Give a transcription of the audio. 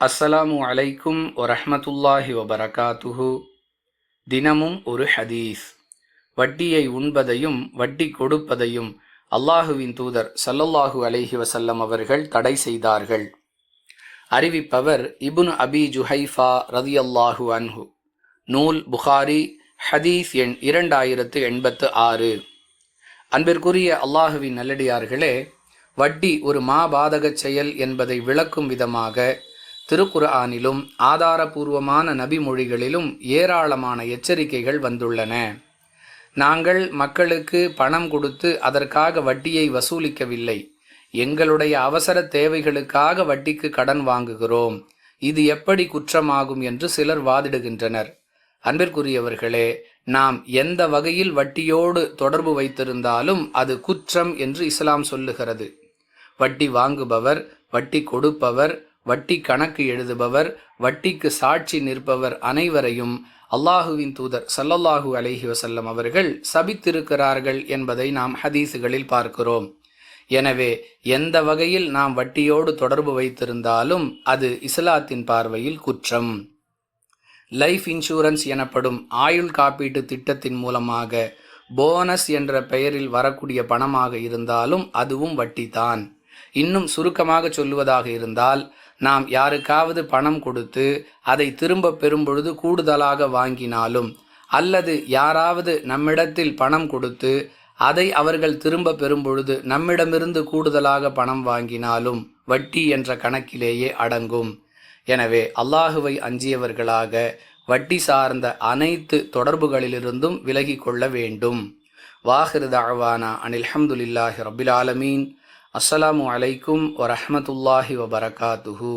அஸ்ஸலாமு அலைக்கும் வரஹ்மத்துல்லாஹி வபரகாத்துஹு. தினமும் ஒரு ஹதீஸ். வட்டியை உண்பதையும் வட்டி கொடுப்பதையும் அல்லாஹுவின் தூதர் ஸல்லல்லாஹு அலைஹி வஸல்லம் அவர்கள் தடை செய்தார்கள். அறிவிப்பவர் இப்னு அபி ஜுஹைஃபா ரதியல்லாஹு அன்ஹு. நூல் புகாரி, ஹதீஸ் எண் 2086. அன்பிற்குரிய அல்லாஹுவின் நல்லடியார்களே, வட்டி ஒரு மாபாதகச் செயல் என்பதை விளக்கும் விதமாக திருக்குர்ஆனிலும் ஆதாரபூர்வமான நபிமொழிகளிலும் ஏராளமான எச்சரிக்கைகள் வந்துள்ளன. நாங்கள் மக்களுக்கு பணம் கொடுத்து அதற்காக வட்டியை வசூலிக்கவில்லை. எங்களுடைய அவசர தேவைகளுக்காக வட்டிக்கு கடன் வாங்குகிறோம். இது எப்படி குற்றமாகும் என்று சிலர் வாதிடுகின்றனர். அன்பிற்குரியவர்களே, நாம் எந்த வகையில் வட்டியோடு தொடர்பு வைத்திருந்தாலும் அது குற்றம் என்று இஸ்லாம் சொல்லுகிறது. வட்டி வாங்குபவர், வட்டி கொடுப்பவர், வட்டி கணக்கு எழுதுபவர், வட்டிக்கு சாட்சி நிற்பவர் அனைவரையும் அல்லாஹுவின் தூதர் ஸல்லல்லாஹு அலைஹி வஸல்லம் அவர்கள் சபித்திருக்கிறார்கள் என்பதை நாம் ஹதீஸுகளில் பார்க்கிறோம். எனவே எந்த வகையில் நாம் வட்டியோடு தொடர்பு வைத்திருந்தாலும் அது இஸ்லாத்தின் பார்வையில் குற்றம். லைஃப் இன்சூரன்ஸ் எனப்படும் ஆயுள் காப்பீட்டு திட்டத்தின் மூலமாக போனஸ் என்ற பெயரில் வரக்கூடிய பணமாக இருந்தாலும் அதுவும் வட்டிதான். இன்னும் சுருக்கமாக சொல்லுவதாக இருந்தால், நாம் யாருக்காவது பணம் கொடுத்து அதை திரும்ப பெறும் பொழுது கூடுதலாக வாங்கினாலும், அல்லது யாராவது நம்மிடத்தில் பணம் கொடுத்து அதை அவர்கள் திரும்ப பெறும் பொழுது நம்மிடமிருந்து கூடுதலாக பணம் வாங்கினாலும் வட்டி என்ற கணக்கிலேயே அடங்கும். எனவே அல்லாஹுவை அஞ்சியவர்களாக வட்டி சார்ந்த அனைத்து தொடர்புகளிலிருந்தும் விலகி கொள்ள வேண்டும். வாஹிரு தஅவானா அனில் ஹம்துலில்லாஹி ரப்பில் ஆலமீன். அஸ்ஸலாமு அலைக்கும் வரஹ்மத்துல்லாஹி வபரகாத்துஹு.